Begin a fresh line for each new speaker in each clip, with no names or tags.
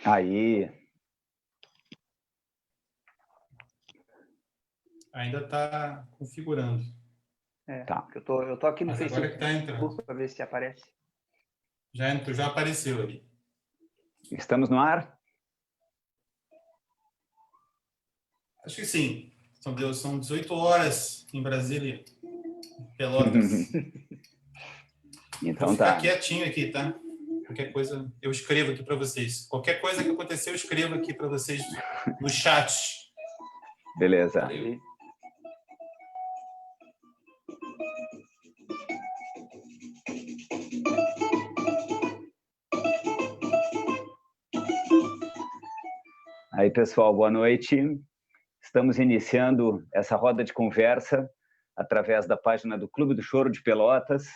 Aí.
Ainda está configurando.
Tá.
Eu tô aqui no
Mas agora que
Facebook
tá entrando.
para ver se aparece.
Já entrou, já apareceu ali.
Estamos no ar?
Acho que sim. São 18 horas em Brasília, Pelotas.
Então
Vou ficar
tá.
quietinho aqui, tá? Qualquer coisa, eu escrevo aqui para vocês. Qualquer coisa que acontecer, eu escrevo aqui para vocês no chat.
Beleza.
Valeu.
Aí, pessoal, boa noite. Estamos iniciando essa roda de conversa através da página do Clube do Choro de Pelotas.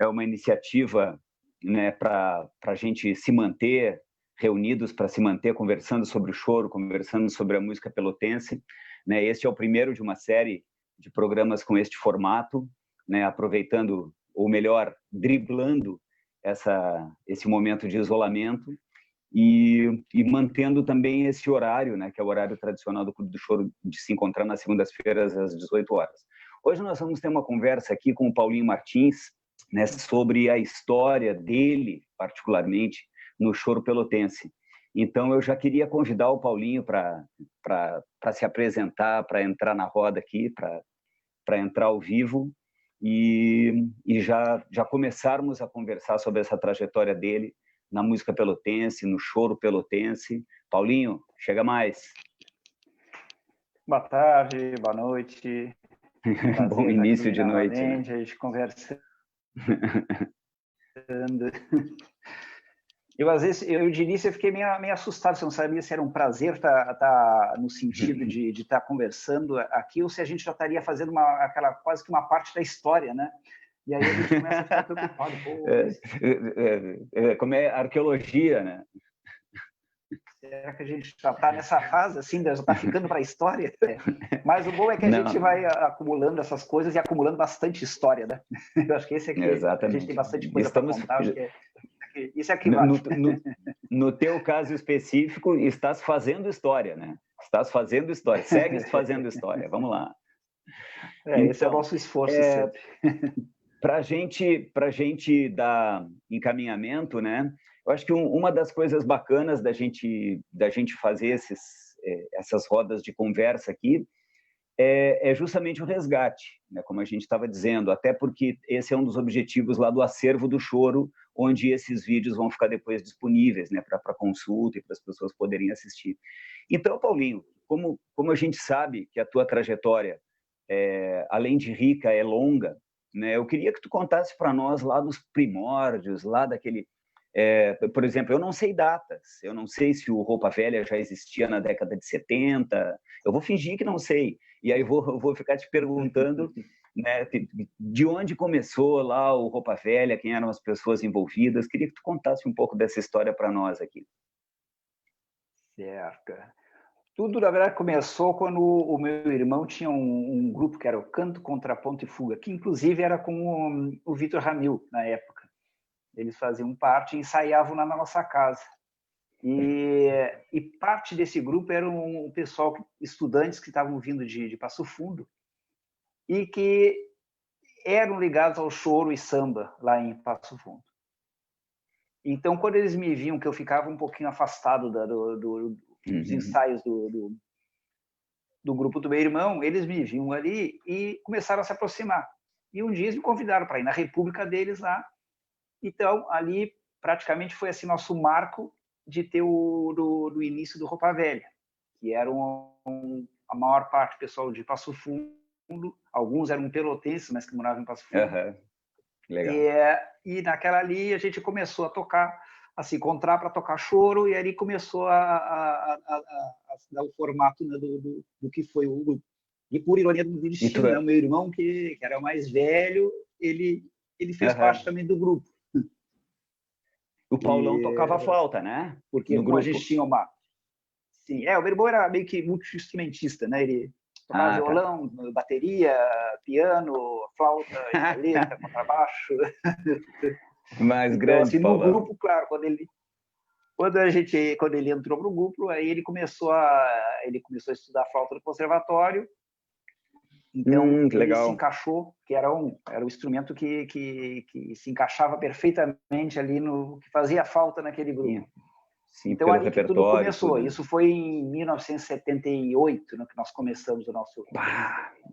É uma iniciativa, né, para a gente se manter reunidos, para se manter conversando sobre o choro, conversando sobre a música pelotense. Né? Este é o primeiro de uma série de programas com este formato, né, aproveitando, ou melhor, driblando esse momento de isolamento e mantendo também esse horário, né, que é o horário tradicional do Clube do Choro, de se encontrar nas segundas-feiras às 18 horas. Hoje nós vamos ter uma conversa aqui com o Paulinho Martins, né, sobre a história dele, particularmente, no choro pelotense. Então, eu já queria convidar o Paulinho para se apresentar, para entrar na roda aqui, para entrar ao vivo e já começarmos a conversar sobre essa trajetória dele na música pelotense, no choro pelotense. Paulinho, chega mais.
Boa tarde, boa noite.
Bom início de noite. Né?
A gente conversando. Às vezes, de início, eu fiquei meio assustado, você não sabia se era um prazer estar no sentido de estar conversando aqui ou se a gente já estaria fazendo quase que uma parte da história, né? E aí a gente começa a ficar preocupado.
Como é arqueologia, né?
Será que a gente já está nessa fase, assim, já está ficando para a história? Mas o bom é que a gente vai acumulando essas coisas e acumulando bastante história, né? Eu acho que esse aqui, a gente tem bastante coisa para contar, acho que isso é que vale.
No teu caso específico, estás fazendo história, né? Estás fazendo história, segues fazendo história, vamos lá.
Então, esse é o nosso esforço sempre.
Para a gente dar encaminhamento, né? Eu acho que uma das coisas bacanas da gente fazer essas rodas de conversa aqui é justamente o resgate, né? Como a gente estava dizendo, até porque esse é um dos objetivos lá do Acervo do Choro, onde esses vídeos vão ficar depois disponíveis, né? Para consulta e para as pessoas poderem assistir. Então, Paulinho, como a gente sabe que a tua trajetória, além de rica, é longa, né? Eu queria que tu contasse para nós lá dos primórdios, lá daquele... por exemplo, eu não sei datas, eu não sei se o Roupa Velha já existia na década de 70, eu vou fingir que não sei, e aí vou ficar te perguntando, né, de onde começou lá o Roupa Velha, quem eram as pessoas envolvidas. Queria que tu contasse um pouco dessa história para nós aqui.
Certo. Tudo, na verdade, começou quando o meu irmão tinha um grupo que era o Canto, Contraponto e Fuga, que inclusive era com o Vitor Ramil, na época. Eles faziam parte e ensaiavam lá na nossa casa. E parte desse grupo era um pessoal, estudantes que estavam vindo de Passo Fundo e que eram ligados ao choro e samba lá em Passo Fundo. Então, quando eles me viam que eu ficava um pouquinho afastado dos ensaios do grupo do meu irmão, eles me viam ali e começaram a se aproximar. E um dia eles me convidaram para ir na república deles lá. Então, ali praticamente foi assim nosso marco de ter do início do Roupa Velha, que era a maior parte do pessoal de Passo Fundo, alguns eram pelotenses, mas que moravam em Passo Fundo.
Legal.
E naquela ali a gente começou a tocar, a se encontrar para tocar choro, e ali começou a dar o formato, né, do que foi o grupo. E por ironia do destino, né, o meu irmão, que era o mais velho, ele fez parte também do grupo.
O Paulão tocava flauta, né?
Porque como a gente tinha uma... Sim, o meu irmão era meio que multi-instrumentista, né? Ele tocava violão, bateria, piano, flauta, letra, contrabaixo.
Mais
então,
grande,
assim, no grupo, claro, quando quando ele entrou para o grupo, aí ele começou a estudar flauta no conservatório. Então ele se encaixou, que era um instrumento que se encaixava perfeitamente ali no que fazia falta naquele grupo.
Sim,
então ali que tudo começou. Isso foi em 1978, que nós começamos o nosso.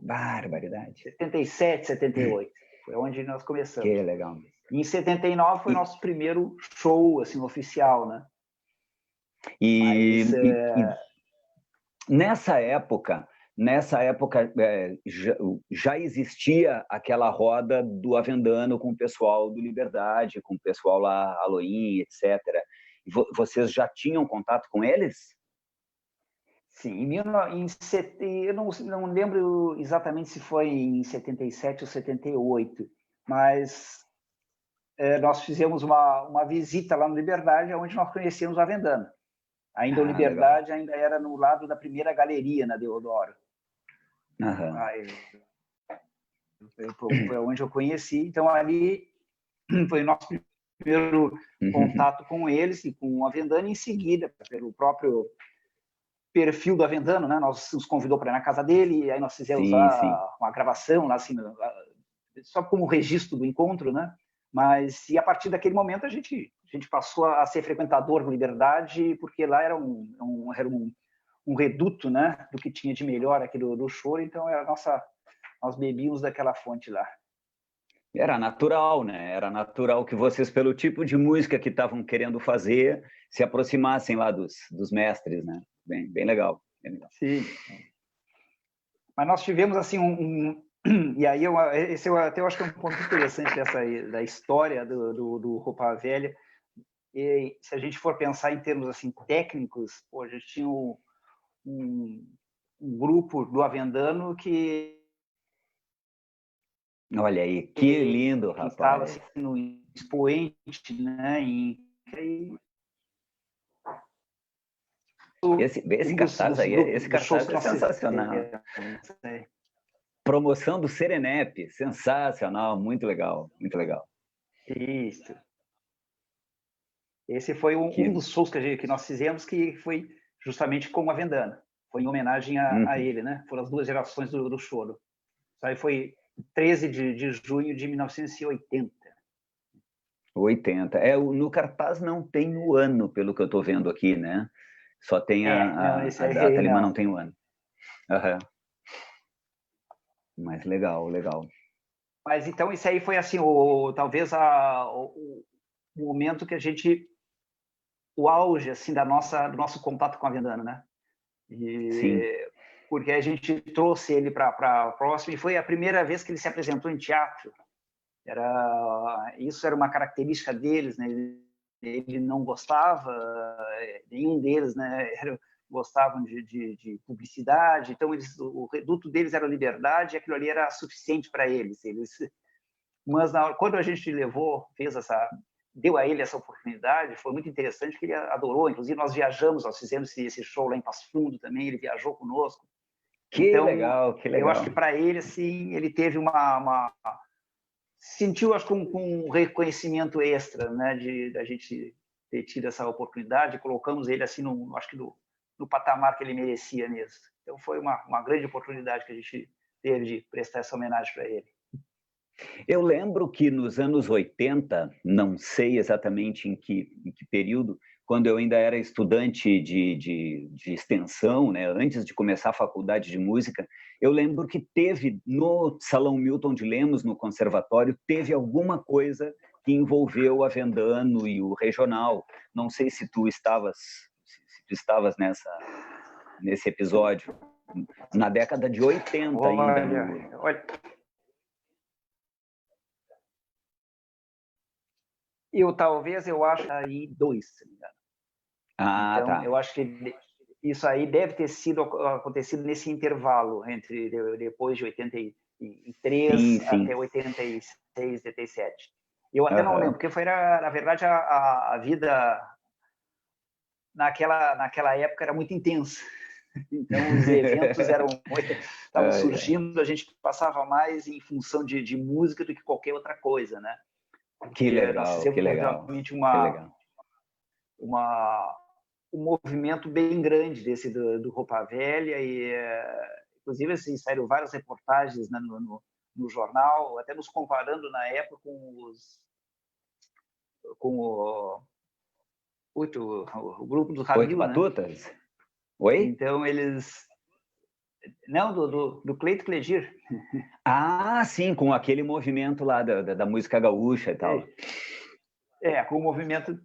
Barbaridade.
77, 78 foi onde nós começamos.
Que legal.
E em 79 foi nosso primeiro show assim oficial, né?
E nessa época já existia aquela roda do Avendano com o pessoal do Liberdade, com o pessoal lá, Aloim, etc. Vocês já tinham contato com eles?
Sim, eu não lembro exatamente se foi em 77 ou 78, mas nós fizemos uma visita lá no Liberdade, onde nós conhecemos o Avendano. Ainda o Liberdade ainda era no lado da primeira galeria, na Deodoro. Foi onde eu conheci. Então, ali foi o nosso primeiro contato com eles e com o Avendano. Em seguida, pelo próprio perfil do Avendano, né? Nos convidou para ir na casa dele, e aí nós fizemos uma gravação lá, assim, só como registro do encontro, né? E a partir daquele momento a gente passou a ser frequentador do Liberdade, porque lá era um reduto, né, do que tinha de melhor aqui do choro. Então nós bebíamos daquela fonte lá.
Era natural, né? Era natural que vocês, pelo tipo de música que estavam querendo fazer, se aproximassem lá dos mestres, né? Bem legal, bem legal.
Sim. Mas nós tivemos assim e aí esse eu acho que é um ponto interessante da história do Roupa Velha. E se a gente for pensar em termos assim técnicos, a gente tinha um grupo do Avendano que...
Olha aí, que lindo, rapaz.
Estava assim, no expoente, né?
Esse cartaz aí, esse cartaz é sensacional. Promoção do Serenep, sensacional, muito legal, muito legal.
Isso. Esse foi um dos shows que nós fizemos, que foi justamente com o Avendano. Foi em homenagem a ele, né? Foram as duas gerações do choro. Isso aí foi 13 de junho de 1980.
80. No cartaz não tem o ano, pelo que eu estou vendo aqui, né? Só tem a data ali, mas não tem o ano. Mas legal.
Mas então isso aí foi assim, talvez o momento que a gente... o auge assim do nosso contato com o Avendano, né?
Sim.
Porque a gente trouxe ele para próximo, e foi a primeira vez que ele se apresentou em teatro. Isso era uma característica deles, né? Ele não gostava, nenhum deles, né, gostavam de publicidade. Então o reduto deles era a Liberdade, e aquilo ali era suficiente para eles. Mas quando a gente deu a ele essa oportunidade, foi muito interessante, que ele adorou. Inclusive nós fizemos esse show lá em Passo Fundo também, ele viajou conosco.
Que legal.
Eu acho que para ele, assim, ele teve sentiu, acho que um reconhecimento extra, né, da gente ter tido essa oportunidade. Colocamos ele assim, acho que no patamar que ele merecia mesmo. Então foi uma grande oportunidade que a gente teve de prestar essa homenagem para ele.
Eu lembro que nos anos 80, não sei exatamente em que período, quando eu ainda era estudante de extensão, né, antes de começar a faculdade de música, eu lembro que teve no Salão Milton de Lemos, no conservatório, teve alguma coisa que envolveu o Avendano e o regional. Não sei se tu estavas nesse episódio, na década de 80 ainda.
Olha. Eu acho aí 2, se não me engano. Então,
tá.
Eu acho que isso aí deve ter acontecido nesse intervalo, entre depois de 83 até 86, 87. Eu até não lembro, porque na verdade, a vida naquela época era muito intensa. Então, os eventos estavam surgindo, a gente passava mais em função de música do que qualquer outra coisa, né?
Que legal, que legal.
Realmente um movimento bem grande desse do Roupa Velha, e inclusive assim, saíram várias reportagens, né, no jornal, até nos comparando na época com o grupo do
Oito
Ramil, né?
Batutas? Oi?
Então eles... Não, do Cleito Cledir.
Ah, sim, com aquele movimento lá da música gaúcha e tal.
Com o movimento...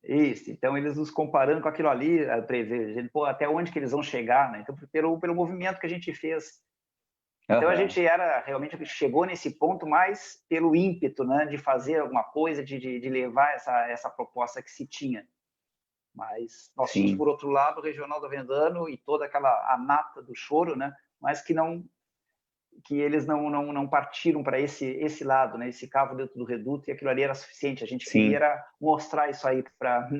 Isso, então eles nos comparando com aquilo ali, prevendo, pô, até onde que eles vão chegar, né? Então, pelo movimento que a gente fez. Então, a gente realmente chegou nesse ponto mais pelo ímpeto, né, de fazer alguma coisa, de levar essa proposta que se tinha. Mas nós tínhamos, por outro lado, o Regional do Avendano e toda a nata do choro, né, mas que eles não partiram para esse lado, né, esse cavo dentro do reduto, e aquilo ali era suficiente. A gente queria era mostrar isso aí, para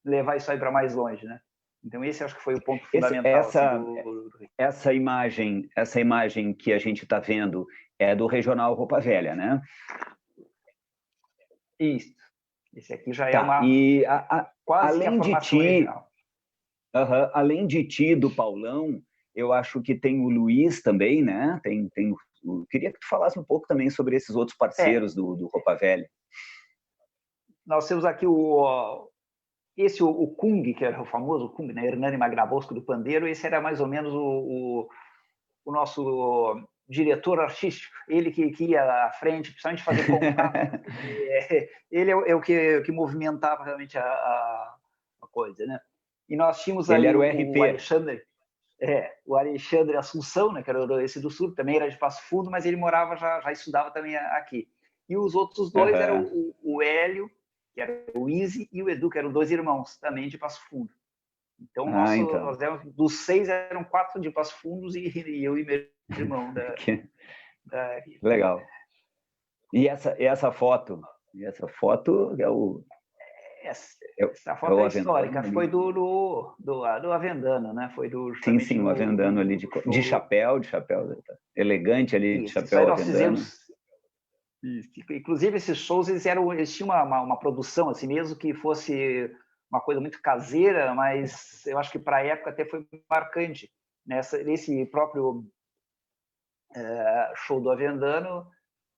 levar isso aí para mais longe, né? Então esse acho que foi o ponto fundamental.
Essa imagem que a gente está vendo é do Regional Roupa Velha, né?
Isso. Esse aqui já é uma quase
além
que a formação original.
Além de ti, do Paulão, eu acho que tem o Luiz também, né? Queria que tu falasse um pouco também sobre esses outros parceiros do Roupa Velha.
Nós temos aqui o Kung, que era o famoso Kung, né? Hernani Magnabosco do Pandeiro. Esse era mais ou menos o nosso diretor artístico, ele que ia à frente, principalmente fazer contato. Ele é o que movimentava realmente a coisa, né? E nós tínhamos ali o Alexandre, o Alexandre Assunção, né, que era esse do Sul, também era de Passo Fundo, mas ele morava, já estudava também aqui. E os outros dois eram o Hélio, que era o Easy, e o Edu, que eram 2 irmãos, também de Passo Fundo. Então, nós éramos, dos 6, eram 4 de Passo Fundo e eu e meu irmão.
Legal. E essa foto? Essa foto é o...
Essa foto é histórica, foi do Avendano, né? Foi
sim, o Avendano ali de chapéu, elegante ali, de chapéu
nós
Avendano.
Inclusive, esses shows, eles tinham uma produção, assim, mesmo que fosse uma coisa muito caseira, mas eu acho que para a época até foi marcante. Nesse próprio show do Avendano,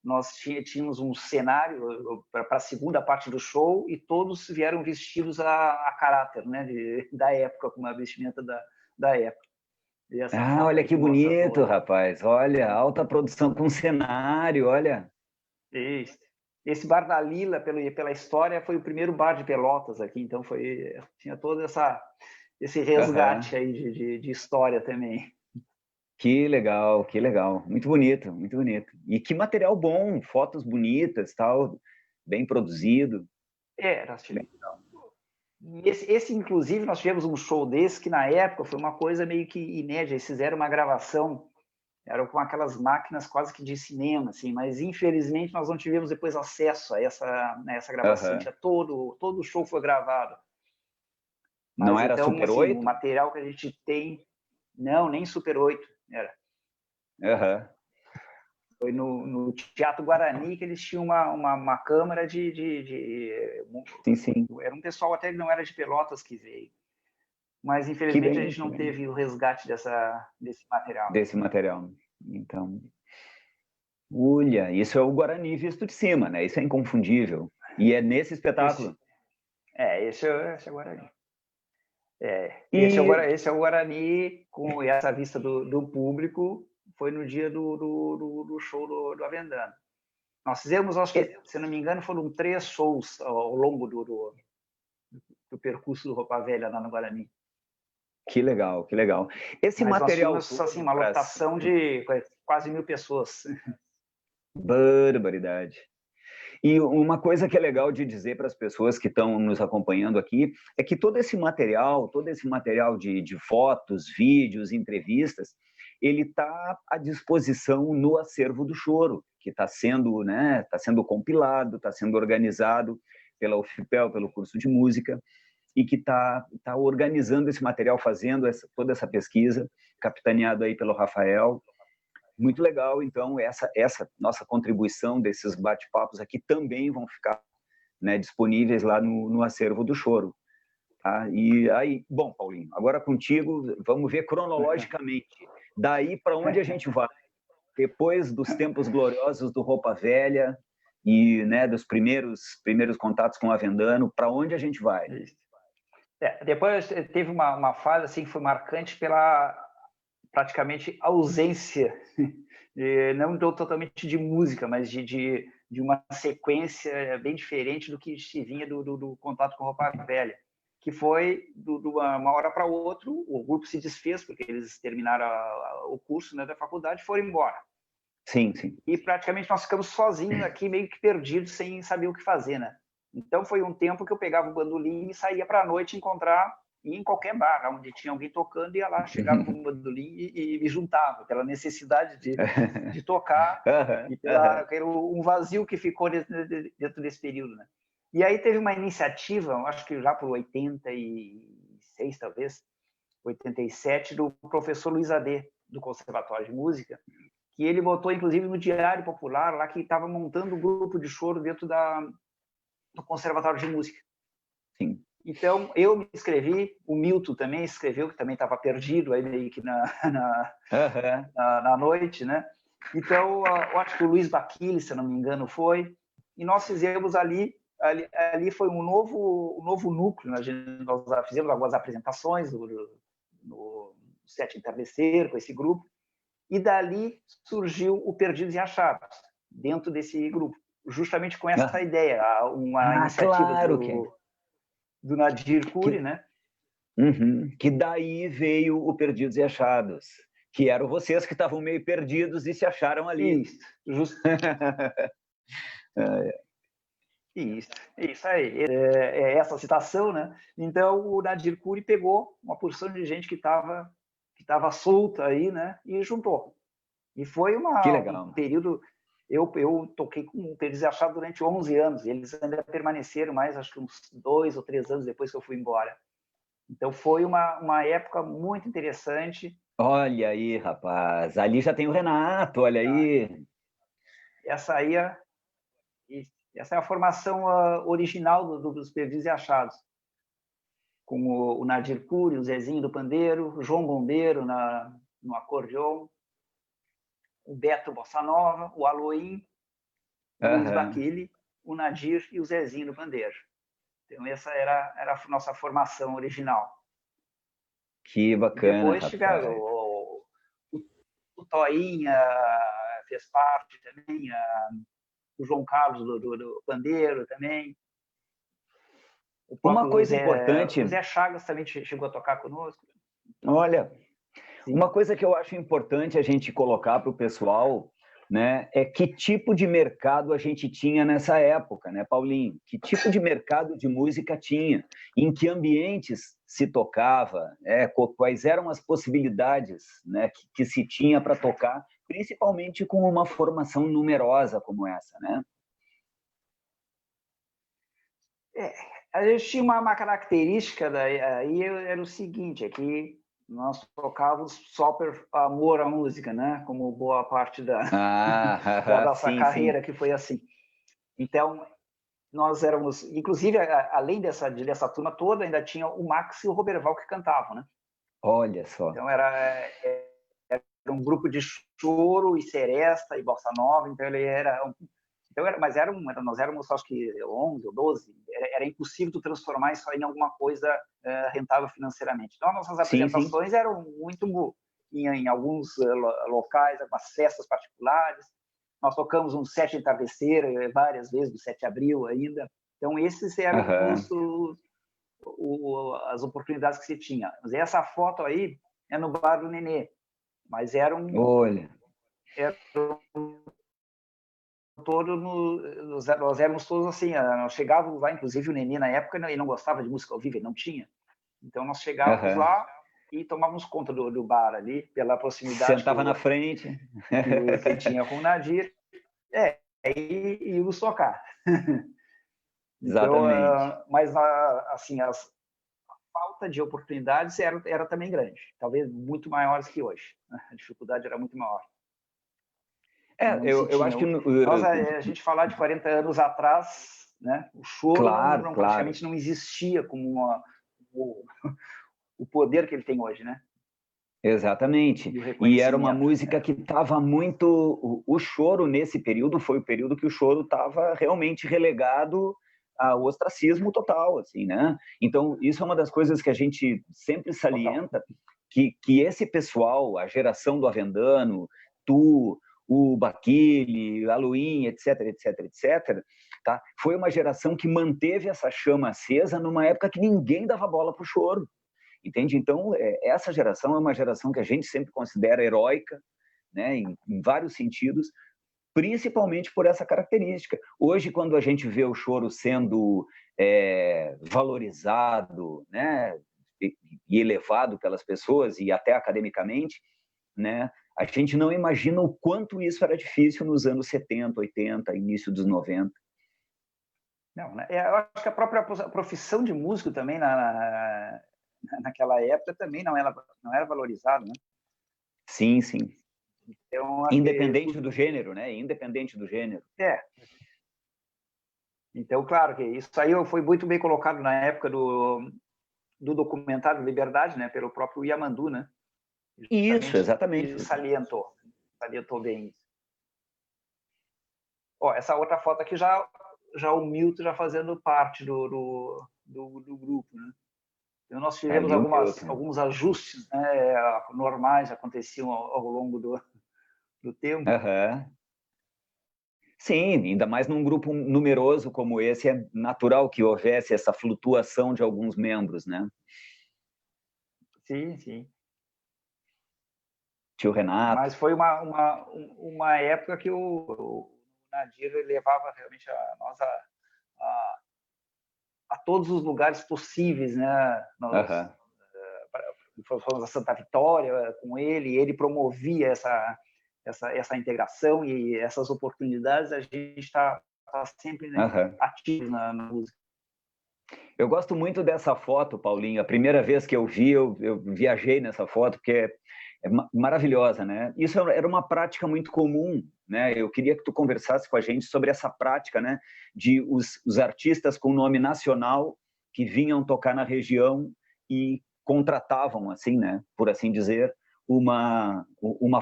nós tínhamos um cenário para a segunda parte do show e todos vieram vestidos a caráter, né, da época, com uma vestimenta da época.
Olha que bonito, rapaz. Olha, alta produção com cenário, olha.
Isso. Esse Bar da Lila, pela história, foi o primeiro bar de Pelotas aqui, então tinha todo esse resgate aí de história também.
Que legal, que legal. Muito bonito, muito bonito. E que material bom, fotos bonitas, tal, bem produzido.
Nós tivemos. Esse, inclusive, nós tivemos um show desse que, na época, foi uma coisa meio que inédita. Eles fizeram uma gravação, era com aquelas máquinas quase que de cinema, assim, mas, infelizmente, nós não tivemos depois acesso a essa gravação. Todo o show foi gravado. Mas,
não era
então,
Super
assim,
8?
O material que a gente tem... Não, nem Super 8 era. Foi no Teatro Guarani que eles tinham uma câmara
Sim.
Era um pessoal até que não era de Pelotas que veio. Mas, infelizmente, a gente não teve o resgate desse material.
Desse material. Então, olha, isso é o Guarani visto de cima, né? Isso é inconfundível. E é nesse espetáculo?
Esse é o Guarani. Esse é o Guarani, com essa vista do público, foi no dia do show do Avendano. Nós fizemos, acho que, se não me engano, foram 3 shows ao longo do percurso do Roupa Velha lá no Guarani.
Que legal, que legal. Esse material...
Nós tínhamos, assim, uma lotação de quase 1.000 pessoas.
Barbaridade. E uma coisa que é legal de dizer para as pessoas que estão nos acompanhando aqui é que todo esse material de fotos, vídeos, entrevistas, ele está à disposição no acervo do Choro, que está sendo, né, compilado, está sendo organizado pela UFPEL, pelo curso de música, e que está organizando esse material, fazendo toda essa pesquisa, capitaneado aí pelo Rafael. Muito legal, então, essa nossa contribuição desses bate-papos aqui também vão ficar né, disponíveis lá no acervo do Choro. Tá? E aí, bom, Paulinho, agora contigo, vamos ver cronologicamente. Daí para onde a gente vai? Depois dos tempos gloriosos do Roupa Velha e, né, dos primeiros contatos com o Avendano, para onde a gente vai?
Depois teve uma fase assim, que foi marcante pela praticamente ausência, não totalmente de música, mas de uma sequência bem diferente do que se vinha do contato com Roupa Velha, que foi de uma hora para outra, o grupo se desfez, porque eles terminaram o curso, né, da faculdade e foram embora.
Sim, sim.
E praticamente nós ficamos sozinhos aqui, meio que perdidos, sem saber o que fazer, né? Então foi um tempo que eu pegava o bandolim e saía para a noite encontrar em qualquer bar, onde tinha alguém tocando, ia lá, chegava com o bandolim e me juntava, pela necessidade de tocar e um vazio que ficou dentro desse período, né? E aí teve uma iniciativa, acho que já por 86, talvez, 87, do professor Luiz Adê, do Conservatório de Música, que ele botou, inclusive, no Diário Popular, lá que estava montando um grupo de choro dentro do Conservatório de Música.
Sim.
Então, eu me inscrevi, o Milton também escreveu, que também estava perdido aí meio que na noite, né? Então, eu acho que o Luiz Baquili, se não me engano, foi, e nós fizemos ali foi um novo núcleo, nós fizemos algumas apresentações no Sete Entardecer, com esse grupo, e dali surgiu o Perdidos e Achados, dentro desse grupo, justamente com essa ideia, uma iniciativa do Nadir Kuri, né?
Que daí veio o Perdidos e Achados, que eram vocês que estavam meio perdidos e se acharam ali.
Isso aí, é essa citação, né? Então, o Nadir Kuri pegou uma porção de gente que estava solta aí, né? E juntou. E foi um período... Eu toquei com o Perdidos e Achados durante 11 anos, e eles ainda permaneceram mais, acho que uns 2 ou 3 anos depois que eu fui embora. Então, foi uma época muito interessante.
Olha aí, rapaz, ali já tem o Renato, olha aí.
Essa é a formação original dos Perdidos e Achados, com o Nadir Kuri, o Zezinho do pandeiro, o João Bombeiro no acordeon, o Beto Bossa Nova, o Aloim, o Luiz Baquili, o Nadir e o Zezinho do pandeiro. Então, essa era a nossa formação original.
Que bacana,
depois tiveram o Toinha, fez parte também, o João Carlos do pandeiro também.
Uma coisa importante...
O Zé Chagas também chegou a tocar conosco.
Olha, sim. Uma coisa que eu acho importante a gente colocar para o pessoal, né, é que tipo de mercado a gente tinha nessa época, né, Paulinho? Que tipo de mercado de música tinha? Em que ambientes se tocava? Quais eram as possibilidades, né, que se tinha para tocar, principalmente com uma formação numerosa como essa, né?
A gente tinha uma característica aí era o seguinte, é que nós tocávamos só por amor à música, né? Como boa parte da nossa carreira, que foi assim. Então, nós éramos... Inclusive, além dessa turma toda, ainda tinha o Max e o Roberval que cantavam, né?
Olha só.
Então, era um grupo de choro e seresta e bossa nova, então ele era... nós éramos, acho que 11 ou 12, era impossível tu transformar isso em alguma coisa rentável financeiramente. Então, nossas apresentações eram muito em alguns locais, algumas festas particulares. Nós tocamos um Sete Entardecer várias vezes, do 7 de abril ainda. Então, esses eram as oportunidades que se tinha. Mas essa foto aí é no Bar do Nenê, mas era um...
Olha...
nós éramos todos assim, nós chegávamos lá, inclusive o Nenê na época ele não gostava de música ao vivo, ele não tinha, então nós chegávamos lá e tomávamos conta do bar ali, pela proximidade.
Sentava na frente.
Que tinha com o Nadir, e íamos tocar.
Exatamente.
Então, mas assim, a falta de oportunidades era também grande, talvez muito maiores que hoje, a dificuldade era muito maior.
Eu acho que...
a gente falar de 40 anos atrás né? O choro
Claro.
praticamente não existia como o poder que ele tem hoje, né?
Exatamente. E era uma música que estava muito... O choro, nesse período, foi o período que o choro estava realmente relegado ao ostracismo total, assim, né? Então, isso é uma das coisas que a gente sempre salienta, que esse pessoal, a geração do Avendano, tu, o Baquile, a Luin, etc., tá? Foi uma geração que manteve essa chama acesa numa época que ninguém dava bola para o choro. Entende? Então, essa geração é uma geração que a gente sempre considera heróica, né, em vários sentidos, principalmente por essa característica. Hoje, quando a gente vê o choro sendo valorizado, né, e elevado pelas pessoas, e até academicamente, né, a gente não imagina o quanto isso era difícil nos anos 70, 80, início dos 90.
Não, né? Eu acho que a própria profissão de músico também naquela época também não era valorizado, né?
Sim.
Então,
independente do gênero, né? Independente do gênero.
Então, claro que isso aí foi muito bem colocado na época do documentário Liberdade, né? Pelo próprio Yamandu, né?
Isso, exatamente.
Ele salientou bem isso. Ó, essa outra foto aqui já o Milton já fazendo parte do grupo, né? Então, nós tivemos alguns ajustes, né, normais, aconteciam ao longo do tempo.
Sim, ainda mais num grupo numeroso como esse, é natural que houvesse essa flutuação de alguns membros, né?
Sim.
Tio Renato.
Mas foi uma época que o Nadir levava realmente nós a todos os lugares possíveis, né? Nós fomos a Santa Vitória com ele promovia essa integração e essas oportunidades. A gente está sempre, né, ativo na música.
Eu gosto muito dessa foto, Paulinho. A primeira vez que eu vi, eu viajei nessa foto, porque é maravilhosa, né? Isso era uma prática muito comum, né? Eu queria que tu conversasse com a gente sobre essa prática, né? De os artistas com nome nacional que vinham tocar na região e contratavam, assim, né? Por assim dizer, uma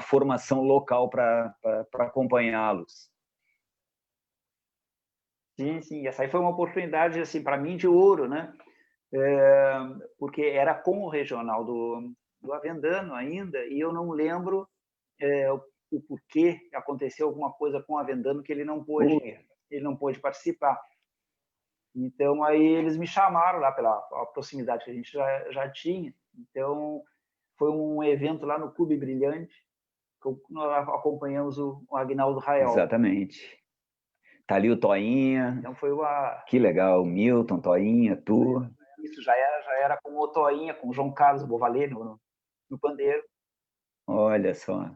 formação local para acompanhá-los.
Sim. Essa aí foi uma oportunidade, assim, para mim, de ouro, né? Porque era com o regional do Avendano ainda, e eu não lembro o porquê aconteceu alguma coisa com o Avendano que ele não pôde participar. Então, aí eles me chamaram lá pela proximidade que a gente já tinha. Então, foi um evento lá no Clube Brilhante, que nós acompanhamos o Aguinaldo Raiol.
Exatamente. Tá ali o Toinha.
Então, foi
Que legal, Milton, Toinha, tu.
Isso já era com o Toinha, com o João Carlos Bovalê no pandeiro.
Olha só.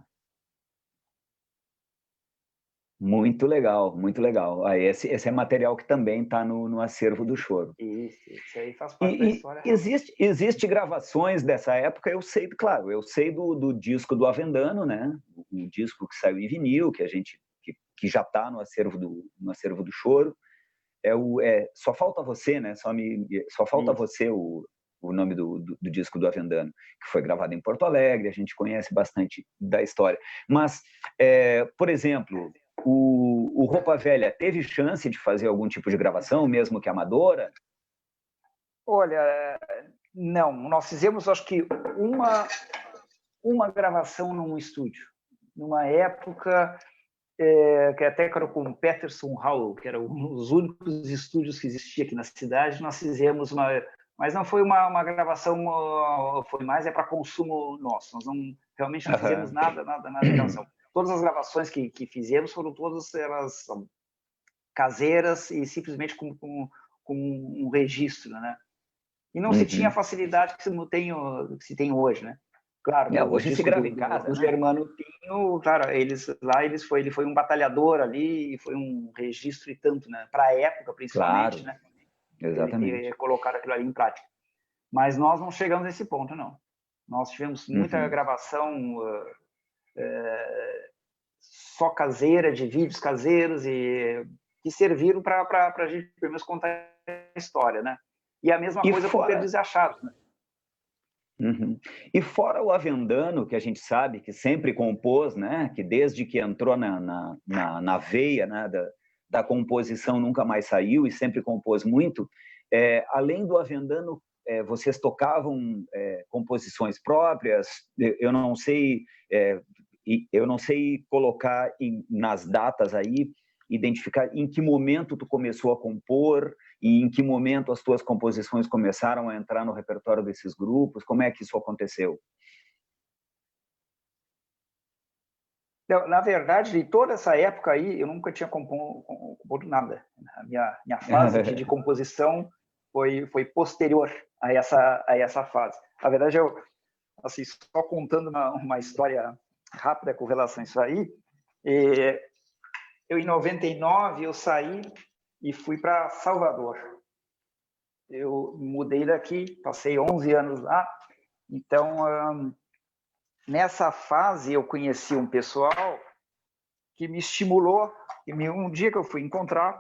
Muito legal, muito legal. Esse é material que também está no acervo do choro.
Isso aí faz parte da história.
Existe gravações dessa época, eu sei do disco do Avendano, né? O disco que saiu em vinil, que já está no acervo do choro. Só falta você, né? Só falta você o nome do disco do Avendano, que foi gravado em Porto Alegre, a gente conhece bastante da história. Mas, por exemplo, o Roupa Velha teve chance de fazer algum tipo de gravação, mesmo que amadora?
Olha, não. Nós fizemos, acho que, uma gravação num estúdio, numa época que até era com o Peterson Howell, que era um dos únicos estúdios que existia aqui na cidade. Nós fizemos mas não foi uma gravação, foi mais para consumo nosso. Nós realmente não fizemos nada de gravação. Todas as gravações que fizemos foram todas elas caseiras e simplesmente com um registro, né? E não se tinha a facilidade que se tem hoje, né? Claro,
hoje se grava em casa.
O Germano Pinho, claro, ele foi um batalhador ali, e foi um registro e tanto, né? Para a época, principalmente,
claro.
né?
Exatamente.
Ele colocar aquilo ali em prática. Mas nós não chegamos nesse ponto, não. Nós tivemos muita gravação só caseira, de vídeos caseiros, e que serviram para a gente, pelo menos, contar a história, né? E a mesma coisa com o Perdidos e Achados, né?
Uhum. E fora o Avendano, que a gente sabe que sempre compôs, né? Que desde que entrou na veia, né? da composição nunca mais saiu e sempre compôs muito. Além do Avendano, vocês tocavam composições próprias? Eu não sei colocar nas datas aí, identificar em que momento tu começou a compor e em que momento as tuas composições começaram a entrar no repertório desses grupos. Como é que isso aconteceu?
Na verdade, de toda essa época aí, eu nunca tinha composto nada. A minha fase de composição foi posterior a essa fase. Na verdade, eu, assim, só contando uma história rápida com relação a isso aí, eu, em 99, eu saí e fui para Salvador. Eu mudei daqui, passei 11 anos lá. Então, nessa fase, eu conheci um pessoal que me estimulou. E um dia que eu fui encontrar,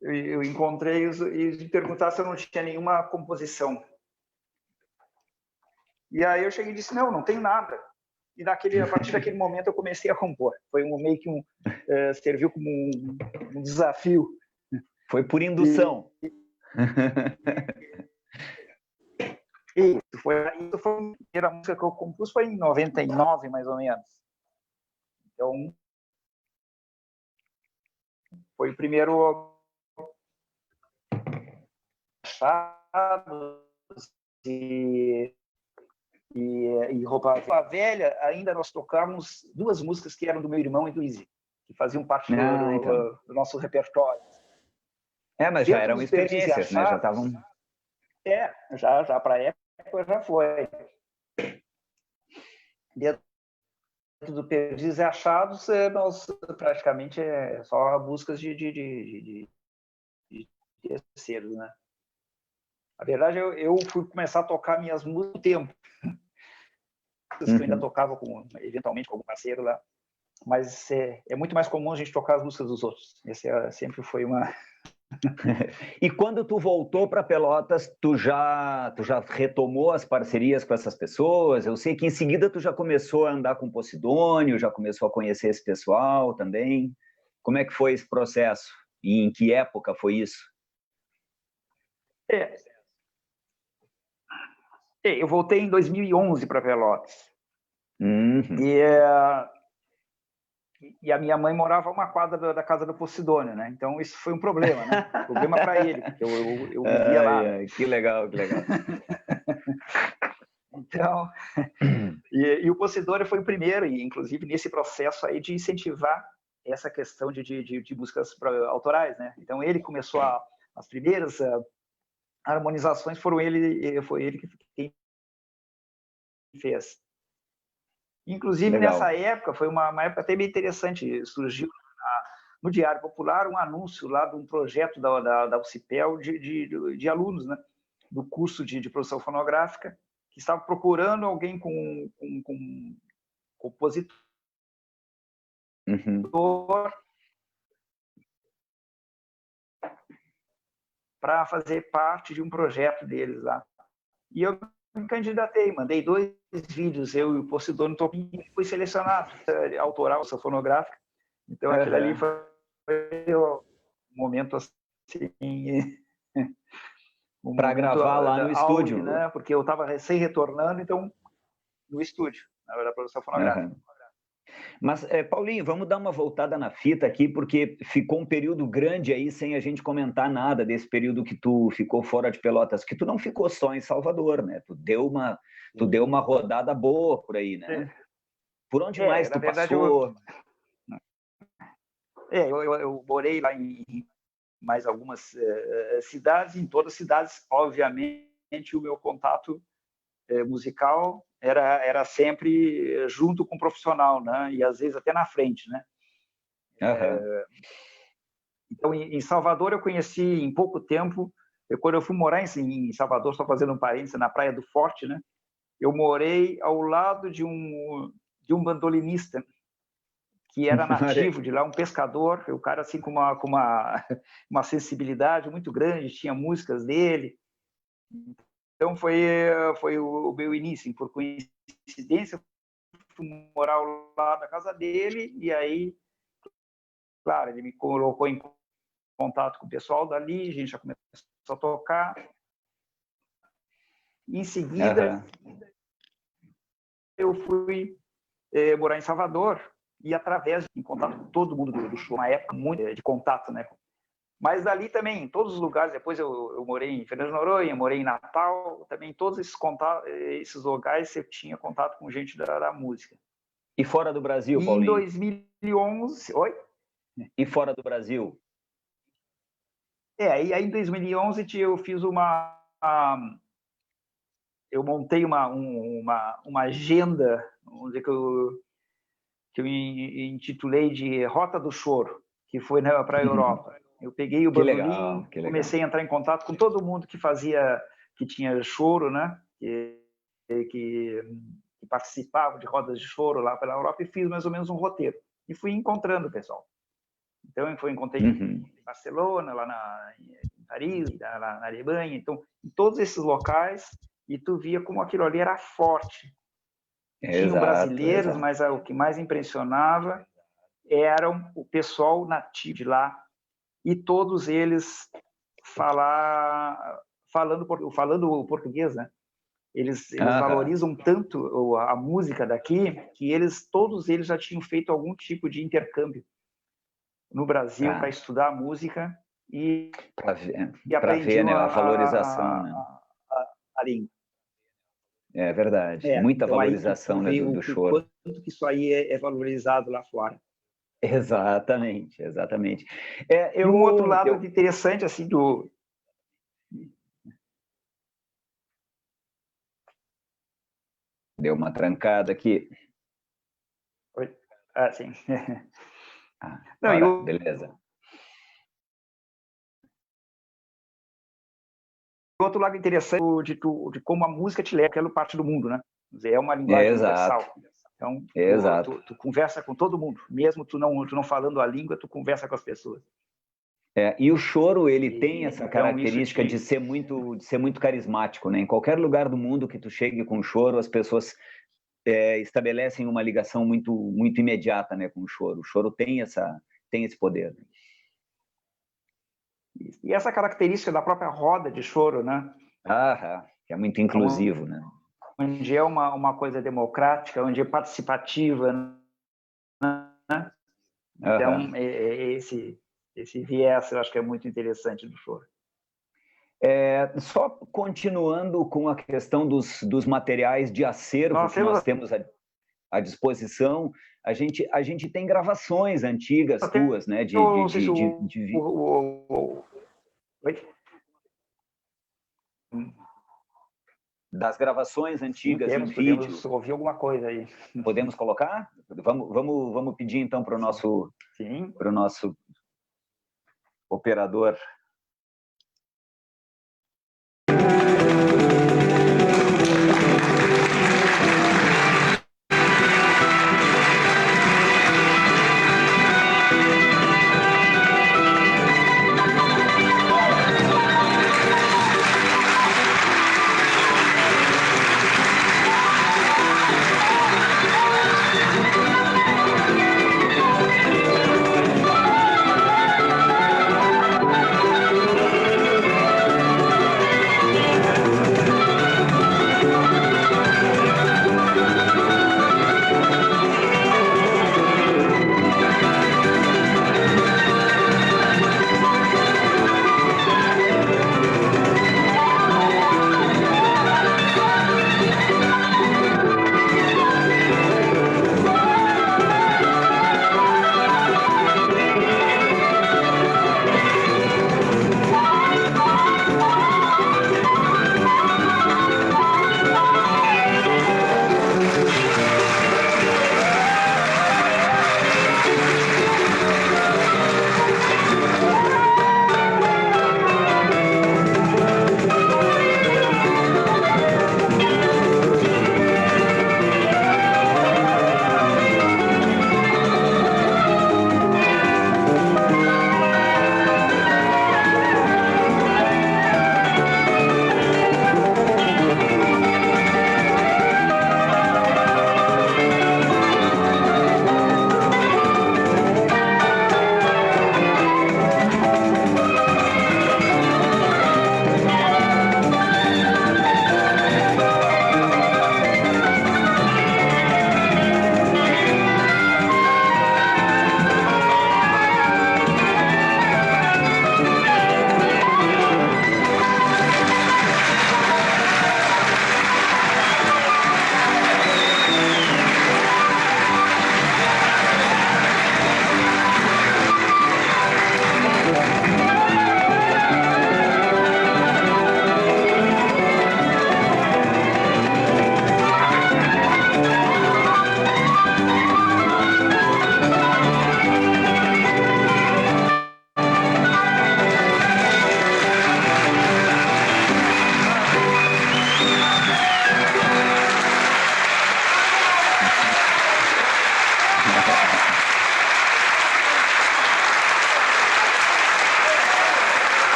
eu encontrei e me perguntaram se eu não tinha nenhuma composição. E aí eu cheguei e disse, não tenho nada. E a partir daquele momento eu comecei a compor. Foi meio que serviu como um desafio.
Foi por indução.
Isso foi a primeira música que eu compus, foi em 99, mais ou menos. Então, foi o primeiro Achados e Roupa Velha. Ainda nós tocamos 2 músicas que eram do meu irmão e do Izzy, que faziam parte do nosso repertório.
Mas já eram experiências, né? Já estavam...
Já para a época já foi. Dentro do Perdidos e Achados, nós praticamente só buscas de terceiros, né? Na verdade, eu fui começar a tocar minhas músicas no tempo. Que eu ainda tocava eventualmente com algum parceiro lá. Mas é muito mais comum a gente tocar as músicas dos outros. Esse sempre foi uma...
E quando tu voltou para Pelotas, tu já retomou as parcerias com essas pessoas? Eu sei que em seguida tu já começou a andar com o Posidônio, já começou a conhecer esse pessoal também. Como é que foi esse processo? E em que época foi isso?
Eu voltei em 2011 para Pelotas. E a minha mãe morava a uma quadra da casa do Posidônio, né? Então isso foi um problema, né? Problema para ele, porque eu vivia lá.
Que legal, que legal.
Então, e o Posidônio foi o primeiro, e inclusive nesse processo aí de incentivar essa questão de músicas autorais, né? Então ele começou as primeiras harmonizações foi ele que fez. Inclusive, legal. Nessa época, foi uma época até bem interessante, surgiu no Diário Popular um anúncio lá de um projeto da UCPEL de alunos, né, do curso de produção fonográfica, que estavam procurando alguém com compositor para fazer parte de um projeto deles lá. E eu me candidatei, mandei 2 vídeos, eu e o Posidônio Topinho, e fui selecionado, autoral, fonográfica. Então, aquilo ali foi um momento assim...
para gravar lá no estúdio.
Né? Porque eu estava recém-retornando, então, no estúdio, na verdade, produção fonográfica.
Mas, Paulinho, vamos dar uma voltada na fita aqui, porque ficou um período grande aí sem a gente comentar nada desse período que tu ficou fora de Pelotas, que tu não ficou só em Salvador, né? Tu deu uma rodada boa por aí, né? Por onde mais tu passou?
Eu morei lá em mais algumas cidades, em todas as cidades, obviamente, o meu contato musical era sempre junto com o profissional, né? E às vezes até na frente, né? Então, em Salvador eu conheci em pouco tempo. Quando eu fui morar em Salvador, só fazendo um parênteses, na Praia do Forte, né? Eu morei ao lado de um bandolinista que era nativo de lá, um pescador, o cara assim com uma sensibilidade muito grande, tinha músicas dele. Então foi o meu início. Por coincidência, fui morar ao lado da casa dele, e aí, claro, ele me colocou em contato com o pessoal dali, a gente já começou a tocar. Em seguida, eu fui morar em Salvador, e através de contato com todo mundo do show, uma época muito de contato, né? Mas dali também, em todos os lugares, depois eu morei em Fernando de Noronha, morei em Natal, também em todos esses lugares eu tinha contato com gente da música.
E fora do Brasil, Paulinho?
Em 2011... Oi?
E fora do Brasil?
E aí em 2011 eu fiz eu montei uma agenda, vamos dizer, que eu intitulei de Rota do Choro, que foi para a Europa. Eu peguei o bandolim, comecei a entrar em contato com todo mundo que tinha choro, né? Que participava de rodas de choro lá pela Europa, e fiz mais ou menos um roteiro. E fui encontrando o pessoal. Então, eu encontrei em Barcelona, lá em Paris, lá na Alemanha. Então, em todos esses locais, e tu via como aquilo ali era forte. Tinham brasileiros, mas o que mais impressionava eram o pessoal nativo de lá, e todos eles falando português, né? Eles valorizam tanto a música daqui que todos eles já tinham feito algum tipo de intercâmbio no Brasil para estudar música e
ver, né, a valorização, né?
a língua.
É verdade, muita
então
valorização, né, do choro.
Quanto que isso aí é valorizado lá fora.
Exatamente.
E um outro lado interessante assim do...
Deu uma trancada aqui.
Oi? Sim.
Beleza.
Outro lado interessante de como a música te leva àquela parte do mundo, né? É uma linguagem universal. Então, tu conversa com todo mundo, mesmo tu não falando a língua, tu conversa com as pessoas.
E o choro, ele tem essa característica de ser muito carismático, né? Em qualquer lugar do mundo que tu chegue com o choro, as pessoas estabelecem uma ligação muito imediata, né, com o choro. O choro tem esse poder.
E essa característica da própria roda de choro, né?
Que é muito inclusivo, né?
Onde é uma coisa democrática, onde é participativa, né? Então, esse viés, eu acho que é muito interessante do choro.
Só continuando com a questão dos materiais de acervo que nós temos à disposição, a gente tem gravações antigas tuas, né? Das gravações antigas em vídeo.
Podemos ouvir alguma coisa aí.
Podemos colocar? Vamos pedir então para o nosso operador.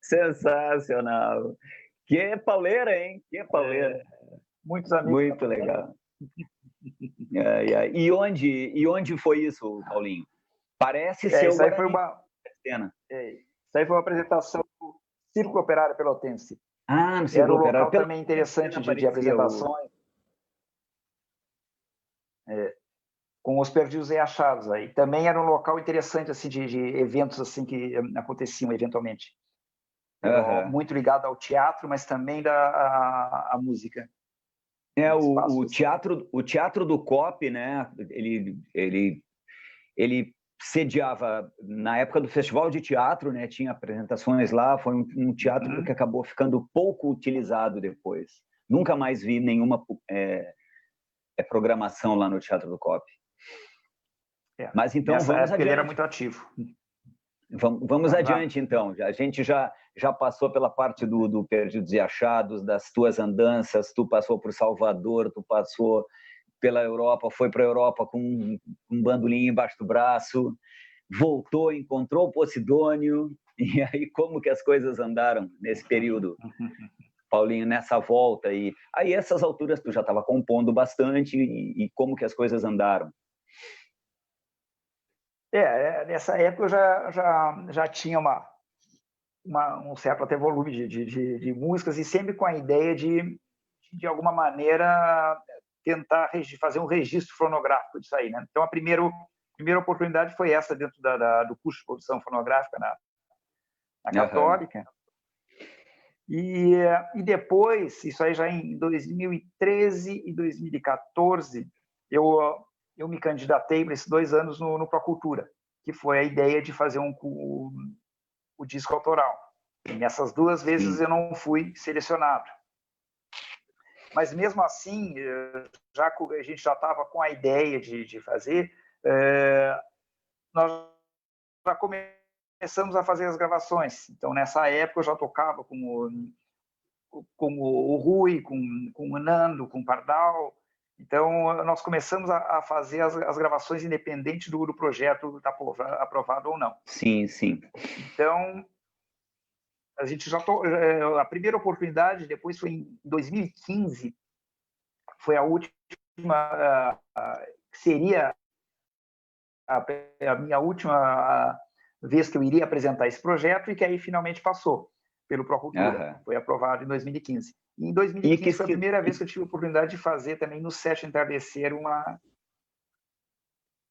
Sensacional. Que pauleira, hein? Que pauleira.
Muitos amigos.
Muito legal. E onde foi isso, Paulinho? Parece ser
isso aí foi uma
cena.
Isso aí foi uma apresentação do Círculo Operário Pelotense.
No
Era um local também interessante de apresentações. Com os perdidos e achados aí. Também era um local interessante assim de eventos assim que aconteciam eventualmente. Muito ligado ao teatro, mas também à música.
O teatro do COP, né? Ele sediava na época do Festival de Teatro, né? Tinha apresentações lá. Foi um teatro que acabou ficando pouco utilizado depois. Nunca mais vi nenhuma programação lá no Teatro do COP. Mas então vamos adiante.
Ele era muito ativo.
Vamos adiante, então. A gente já passou pela parte do Perdidos e Achados, das tuas andanças, tu passou por Salvador, tu passou pela Europa, foi para a Europa com um bandolim embaixo do braço, voltou, encontrou o Posidônio, e aí como que as coisas andaram nesse período, Paulinho, nessa volta? E aí, essas alturas, tu já estava compondo bastante, e como que as coisas andaram?
Nessa época eu já tinha um certo até volume de músicas, e sempre com a ideia de alguma maneira, tentar fazer um registro fonográfico disso aí, né? Então, a primeira oportunidade foi essa, dentro do curso de produção fonográfica na Católica. E depois, isso aí já em 2013 e 2014, eu me candidatei para esses 2 anos no Procultura, que foi a ideia de fazer o disco autoral. E nessas 2 vezes eu não fui selecionado. Mas mesmo assim, a gente já estava com a ideia de fazer, nós já começamos a fazer as gravações. Então, nessa época, eu já tocava com o Rui, com o Nando, com o Pardal. Então, nós começamos a fazer as gravações independentes do projeto estar aprovado ou não.
Sim.
Então, a gente a primeira oportunidade, depois foi em 2015, foi a última, que seria a minha última vez que eu iria apresentar esse projeto, e que aí finalmente passou pelo Procultura. Foi aprovado em 2015. E em 2015 foi a primeira vez que eu tive a oportunidade de fazer também no Sete Entardecer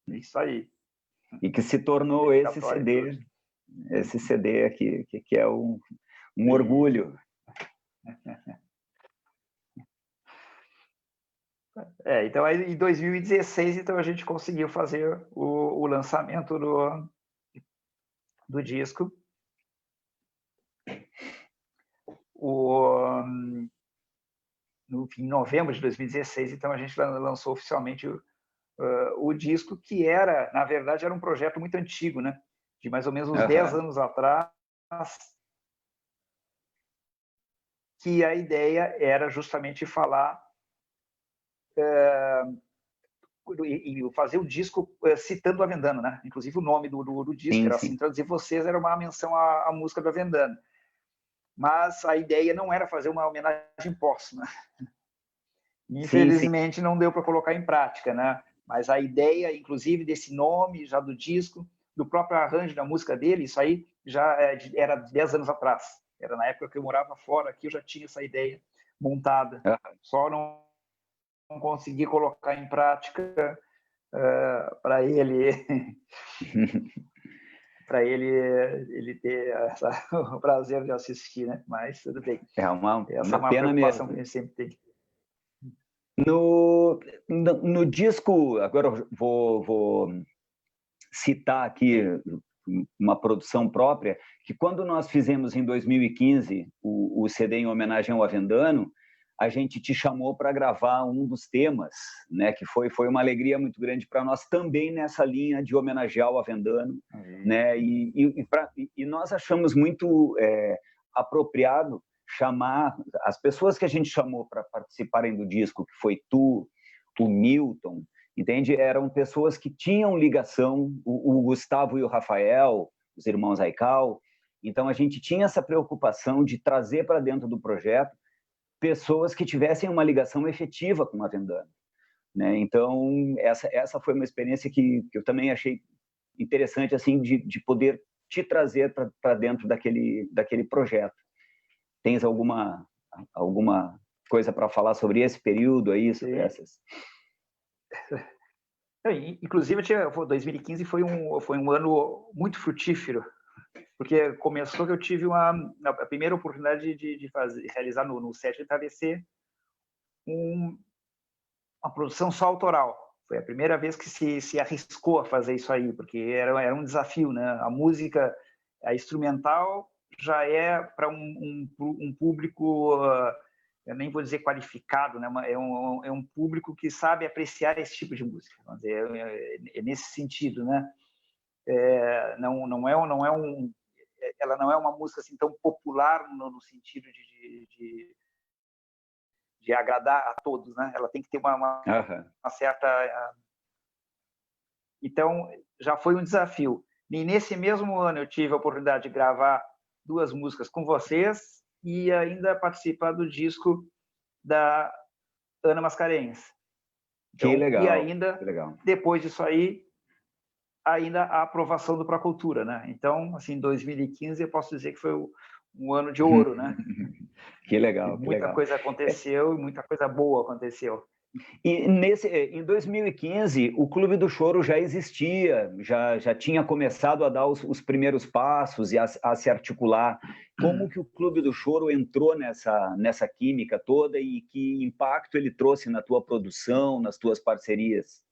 Isso aí.
E que se tornou esse CD aqui, que é um orgulho.
Então, aí, em 2016, então, a gente conseguiu fazer o lançamento do disco. Em novembro de 2016, então, a gente lançou oficialmente o disco, que na verdade, era um projeto muito antigo, né? De mais ou menos uns 10 anos atrás, que a ideia era justamente falar e fazer o disco citando o Avendano, né? Inclusive o nome do disco era assim, Traduzir Vocês, era uma menção à música do Avendano. Mas a ideia não era fazer uma homenagem póstuma. Infelizmente, não deu para colocar em prática, né? Mas a ideia, inclusive, desse nome já do disco, do próprio arranjo da música dele, isso aí já era 10 anos atrás. Era na época que eu morava fora, aqui eu já tinha essa ideia montada. Só não consegui colocar em prática para ele ter o prazer de assistir, né? Mas tudo bem.
É uma
pena mesmo. Que a gente sempre tem.
No disco, agora eu vou citar aqui uma produção própria, que quando nós fizemos em 2015 o CD em homenagem ao Avendano, a gente te chamou para gravar um dos temas, né, que foi uma alegria muito grande para nós também nessa linha de homenagear o Avendano, né, e nós achamos muito apropriado chamar as pessoas que a gente chamou para participarem do disco, que foi tu, o Milton, entende? Eram pessoas que tinham ligação, o Gustavo e o Rafael, os irmãos Aical, Então, a gente tinha essa preocupação de trazer para dentro do projeto pessoas que tivessem uma ligação efetiva com a Avendano, né? Então, essa foi uma experiência que eu também achei interessante, assim, de poder te trazer para dentro daquele projeto. Tens alguma coisa para falar sobre esse período aí, sobre essas?
Inclusive, 2015 foi um ano muito frutífero, porque começou que eu tive a primeira oportunidade de realizar no set de Travesser uma produção só autoral. Foi a primeira vez que se arriscou a fazer isso aí, porque era um desafio, né? A música, a instrumental, já é para um público, eu nem vou dizer qualificado, né? É um público que sabe apreciar esse tipo de música. Vamos dizer, é nesse sentido, né? Ela não é uma música assim tão popular no sentido de agradar a todos, né? Ela tem que ter uma certa... Então, já foi um desafio. E nesse mesmo ano eu tive a oportunidade de gravar 2 músicas com vocês e ainda participar do disco da Ana Mascarenhas. Então,
que legal.
E ainda,
que legal.
Depois disso aí, ainda a aprovação do Procultura, né? Então, assim, 2015 eu posso dizer que foi um ano de ouro, né?
Que legal,
Muita coisa aconteceu e muita coisa boa aconteceu.
E em 2015, o Clube do Choro já existia, já tinha começado a dar os primeiros passos e a se articular. Como que o Clube do Choro entrou nessa química toda e que impacto ele trouxe na tua produção, nas tuas parcerias?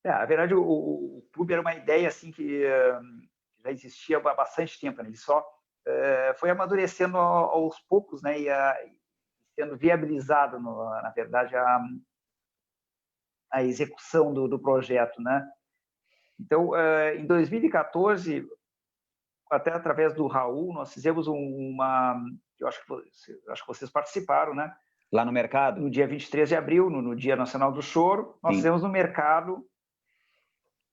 Na verdade, o clube era uma ideia assim que já existia há bastante tempo, né? Ele só foi amadurecendo aos poucos, né? E sendo viabilizado, na verdade, a execução do projeto, né? Então, em 2014, até através do Raul, nós fizemos eu acho que vocês participaram, né?
Lá no Mercado?
No dia 23 de abril, no Dia Nacional do Choro, nós fizemos no Mercado